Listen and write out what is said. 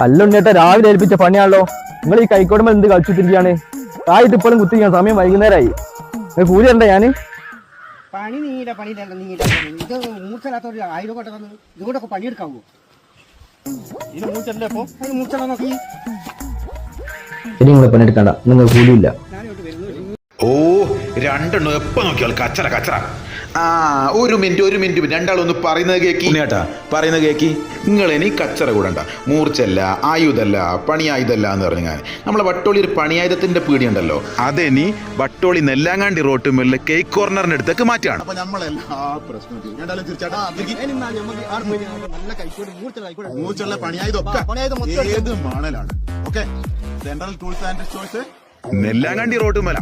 അല്ലുണ്ണേട്ട രാവിലെ ഏൽപ്പിച്ച പണിയാണല്ലോ. നിങ്ങൾ ഈ കൈക്കോടുമ്പോൾ എന്ത് കളിച്ചിട്ടിരിക്കുകയാണ്? കായിട്ട് ഇപ്പോഴും കുത്തിരിക്കാൻ സമയം വൈകുന്നേരമായി. നിങ്ങൾ കൂലി ഉണ്ടോ? ഞാന് പണി നീല പണി ഇത് മൂർച്ചല്ലാത്തൊരു ആയിരം കൊട്ട തന്നു ഇതുകൊണ്ടൊക്കെ പണിയെടുക്കാവോ? ഇത് മൂർച്ചല്ലേ? അപ്പൊ അതിന് മൂർച്ചല്ല നോക്കി. ഇനി നിങ്ങളെ പണിയെടുക്കണ്ട, നിങ്ങൾ കൂലിയില്ല. ഓ രണ്ടെണ്ണം എപ്പോ നോക്കിയാൽ കച്ചറ കച്ചറ. ഒരു മിനിറ്റ് രണ്ടാളൊന്ന് പറയുന്നത് കേക്കി കേട്ടാ, പറയുന്നത് കേക്കി. നിങ്ങൾ ഇനി കച്ചറ കൂടണ്ട. മൂർച്ചല്ല, ആയുധല്ല, പണിയായുധല്ല എന്ന് പറഞ്ഞു ഞാൻ. നമ്മളെ വട്ടോളി ഒരു പണിയായുധത്തിന്റെ പീടിയുണ്ടല്ലോ, അതെനി വട്ടോളി നെല്ലാങ്ങാണ്ടി റോട്ട് മേലെ കേക്ക് കോർണറിന്റെ അടുത്തേക്ക് മാറ്റാണ്. നെല്ലാങ്ങാണ്ടി റോട്ട് മേല